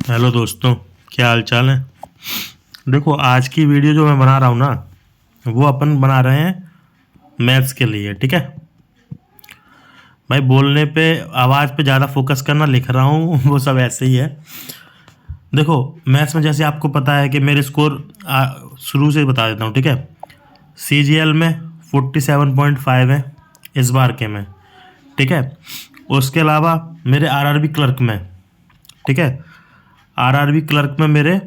Hello दोस्तों, क्या हाल चाल है। देखो, आज की वीडियो जो मैं बना रहा हूँ ना, वो अपन बना रहे हैं मैथ्स के लिए। ठीक है भाई, बोलने पे आवाज़ पे ज़्यादा फोकस करना, लिख रहा हूँ वो सब ऐसे ही है। देखो, मैथ्स में जैसे आपको पता है कि मेरे स्कोर शुरू से बता देता हूँ। ठीक है, CGL में 47.5 है इस बार के में। ठीक है, उसके अलावा मेरे RRB क्लर्क में, ठीक है, RRB क्लर्क में मेरे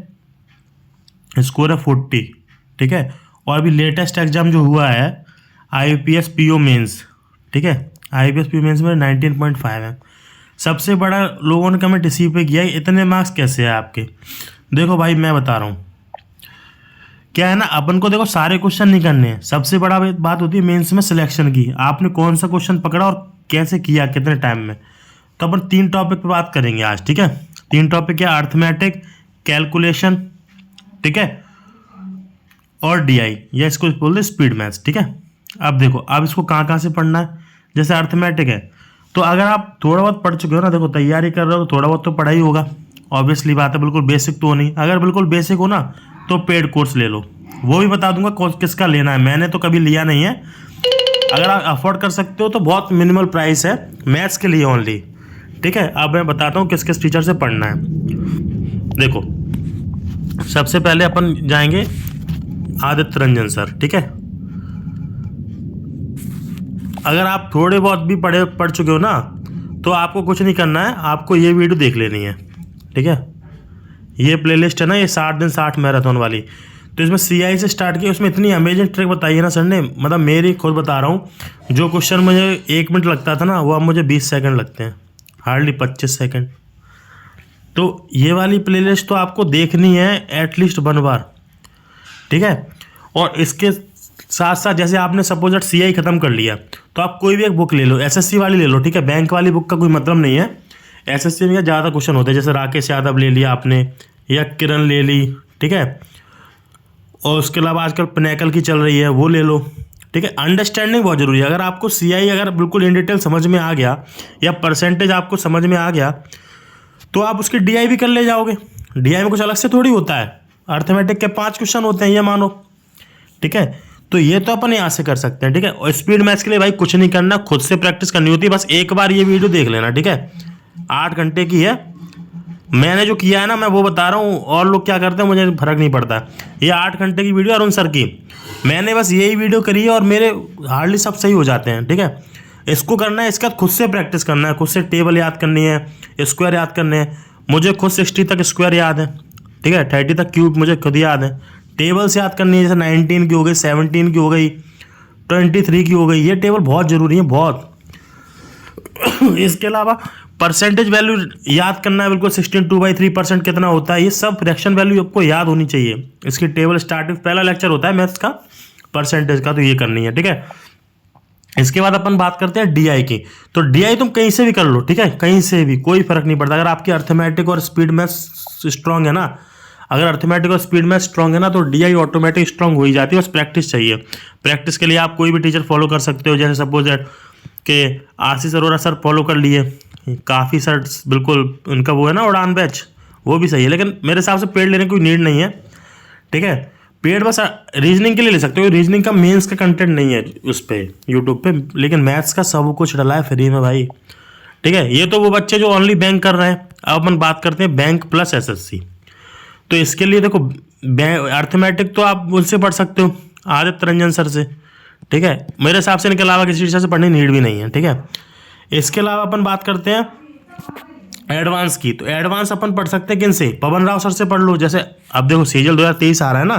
स्कोर है 40। ठीक है, और अभी लेटेस्ट एग्जाम जो हुआ है IPS PO मेंस, ठीक है, IPS PO मेंस में 19.5 है। सबसे बड़ा लोगों ने कमेंट इसी पे किया है, इतने मार्क्स कैसे है आपके। देखो भाई, मैं बता रहा हूँ क्या है ना, अपन को देखो सारे क्वेश्चन नहीं करने हैं। सबसे बड़ा बात होती है मेंस में सिलेक्शन की, आपने कौन सा क्वेश्चन पकड़ा और कैसे किया, कितने टाइम में। तो अपन 3 टॉपिक पे बात करेंगे आज। ठीक है, 3 टॉपिक क्या, अर्थमेटिक, कैलकुलेशन, ठीक है, और DI, या इसको बोलते स्पीड मैथ्स। ठीक है, अब देखो, अब इसको कहाँ कहाँ से पढ़ना है। जैसे अर्थमेटिक है, तो अगर आप थोड़ा बहुत पढ़ चुके हो ना, देखो तैयारी कर रहे हो तो थोड़ा बहुत तो पढ़ा ही होगा, ऑब्वियसली बात है। बिल्कुल बेसिक तो नहीं, अगर बिल्कुल बेसिक हो ना तो पेड कोर्स ले लो, वो भी बता दूंगा किसका लेना है। मैंने तो कभी लिया नहीं है, अगर आप अफोर्ड कर सकते हो तो बहुत मिनिमल प्राइस है मैथ्स के लिए ओनली। ठीक है, अब मैं बताता हूँ किस किस टीचर से पढ़ना है। देखो, सबसे पहले अपन जाएंगे आदित्य रंजन सर। ठीक है, अगर आप थोड़े बहुत भी पढ़ चुके हो ना, तो आपको कुछ नहीं करना है, आपको ये वीडियो देख लेनी है। ठीक है, ये प्लेलिस्ट है ना, ये 60 दिन 60 मैराथन वाली, तो इसमें CI से स्टार्ट किया। उसमें इतनी अमेजिंग ट्रिक बताई है ना सर ने, मतलब मेरी खुद बता रहा हूँ, जो क्वेश्चन मुझे 1 मिनट लगता था ना, वो अब मुझे 20 सेकंड लगते हैं, हार्डली 25 सेकंड। तो ये वाली प्लेलिस्ट तो आपको देखनी है एटलीस्ट 1 बार। ठीक है, और इसके साथ साथ जैसे आपने सपोज CI ख़त्म कर लिया, तो आप कोई भी एक बुक ले लो, SSC वाली ले लो। ठीक है, बैंक वाली बुक का कोई मतलब नहीं है। SSC में ज़्यादा क्वेश्चन होते हैं, जैसे राकेश यादव ले लिया आपने, या किरण ले ली। ठीक है, और उसके अलावा आजकल पिनैकल की चल रही है, वो ले लो। ठीक है, अंडरस्टैंडिंग बहुत ज़रूरी है। अगर आपको CI अगर बिल्कुल इन डिटेल समझ में आ गया, या परसेंटेज आपको समझ में आ गया, तो आप उसकी DI भी कर ले जाओगे। DI में कुछ अलग से थोड़ी होता है, अर्थमेटिक के 5 क्वेश्चन होते हैं, ये मानो। ठीक है, तो ये तो अपन यहाँ से कर सकते हैं। ठीक है, और स्पीड मैथ्स के लिए भाई कुछ नहीं करना, खुद से प्रैक्टिस करनी होती है। बस एक बार ये वीडियो देख लेना। ठीक है, 8 घंटे की है, मैंने जो किया है ना, मैं वो बता रहा हूँ। और लोग क्या करते हैं मुझे फर्क नहीं पड़ता। ये 8 घंटे की वीडियो अरुण सर की, मैंने बस यही वीडियो करी है, और मेरे हार्डली सब सही हो जाते हैं। ठीक है, इसको करना है, इसका खुद से प्रैक्टिस करना है, खुद से टेबल याद करनी है, स्क्वायर याद करने हैं। मुझे खुद 60 तक स्क्वायर याद है। ठीक है, 30 तक क्यूब मुझे खुद याद है। टेबल्स याद करनी है, जैसे 19 की हो गई, 17 की हो गई, 23 की हो गई। ये टेबल बहुत ज़रूरी है, बहुत। इसके अलावा परसेंटेज वैल्यू याद करना है, बिल्कुल 16 2/3% कितना होता है, ये सब फ्रैक्शन वैल्यू आपको याद होनी चाहिए। इसकी टेबल स्टार्टिंग पहला लेक्चर होता है मैथ्स का परसेंटेज का, तो ये करनी है। ठीक है, इसके बाद अपन बात करते हैं DI की। तो DI तुम कहीं से भी कर लो, ठीक है, कहीं से भी, कोई फर्क नहीं पड़ता। अगर आपकी अर्थमेटिक और स्पीड मैथ्स स्ट्रांग है ना, अगर अर्थमेटिक और स्पीड मैथ्स स्ट्रांग है ना, तो DI ऑटोमेटिक स्ट्रांग हो ही जाती है। बस प्रैक्टिस चाहिए। प्रैक्टिस के लिए आप कोई भी टीचर फॉलो कर सकते हो, जैसे सपोज दैट कि RC अरोरा सर फॉलो कर लिए, काफ़ी सर बिल्कुल, उनका वो है ना उड़ान बैच, वो भी सही है। लेकिन मेरे हिसाब से पेड लेने की कोई नीड नहीं है। ठीक है, पेड बस रीजनिंग के लिए ले सकते हो, रीजनिंग का मेंस का कंटेंट नहीं है उस पर यूट्यूब पे, लेकिन मैथ्स का सब कुछ डला है फ्री में भाई। ठीक है, ये तो वो बच्चे जो ओनली बैंक कर रहे हैं। अब अपन बात करते हैं बैंक प्लस SSC। तो इसके लिए देखो, अर्थमेटिक तो आप उनसे पढ़ सकते हो, आदित्य रंजन सर से। ठीक है, मेरे हिसाब से इनके अलावा किसी टीचर से पढ़ने की नीड भी नहीं है। ठीक है, इसके अलावा अपन बात करते हैं एडवांस की। तो एडवांस अपन पढ़ सकते हैं किन से, पवन राव सर से पढ़ लो। जैसे अब देखो CGL 2023 आ रहा है ना,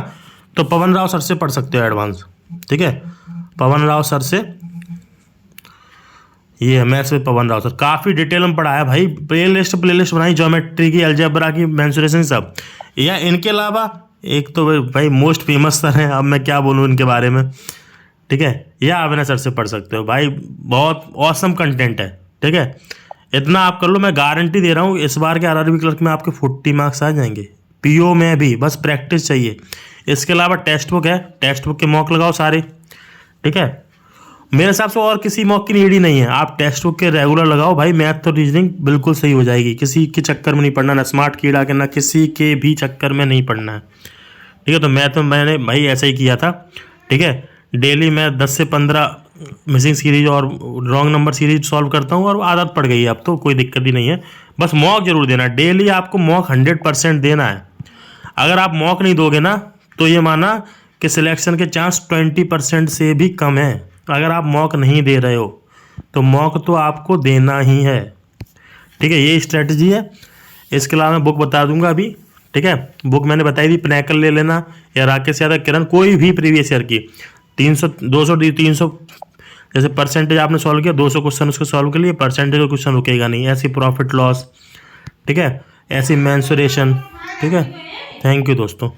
तो पवन राव सर से पढ़ सकते हो एडवांस। ठीक है, पवन राव सर से, ये मैथ्स में पवन राव सर, काफ़ी डिटेल में पढ़ाया भाई। प्लेलिस्ट बनाई, ज्योमेट्री की, अलजेब्रा की, मेंसुरेशन सब। या इनके अलावा एक तो भाई मोस्ट फेमस सर हैं, अब मैं क्या बोलूँ इनके बारे में। ठीक है, या अविनाश सर से पढ़ सकते हो भाई, बहुत ऑसम कंटेंट है। ठीक है, इतना आप कर लो, मैं गारंटी दे रहा हूँ इस बार के RRB क्लर्क में आपके 40 मार्क्स आ जाएंगे। PO में भी बस प्रैक्टिस चाहिए। इसके अलावा टेक्स्ट बुक है, टेक्स्ट बुक के मॉक लगाओ सारे। ठीक है, मेरे हिसाब से और किसी मॉक की नीड ही नहीं है। आप टेक्स्ट बुक के रेगुलर लगाओ भाई, मैथ तो रीजनिंग बिल्कुल सही हो जाएगी। किसी के चक्कर में नहीं पड़ना, ना स्मार्ट कीड़ा के, ना किसी के भी चक्कर में नहीं पड़ना है। ठीक है, तो मैंने भाई ऐसा ही किया था। ठीक है, डेली मैं 10 से 15 मिसिंग सीरीज और रॉन्ग नंबर सीरीज सॉल्व करता हूँ, और आदत पड़ गई है अब तो, कोई दिक्कत ही नहीं है। बस मॉक जरूर देना, डेली आपको मॉक 100% देना है। अगर आप मॉक नहीं दोगे ना, तो ये माना कि सिलेक्शन के चांस 20% से भी कम है। अगर आप मॉक नहीं दे रहे हो तो मॉक तो आपको देना ही है। ठीक है, ये स्ट्रेटजी है। इसके अलावा मैं बुक बता दूंगा अभी। ठीक है, बुक मैंने बताई थी, पिनैकल ले लेना या राकेश यादव, किरण, कोई भी प्रीवियस ईयर की 300 200 300 जैसे परसेंटेज आपने सॉल्व किया, 200 क्वेश्चन उसको सॉल्व के लिए परसेंटेज का क्वेश्चन रुकेगा नहीं। ऐसी प्रॉफिट लॉस, ठीक है, ऐसी मेंसुरेशन। ठीक है, थैंक यू दोस्तों।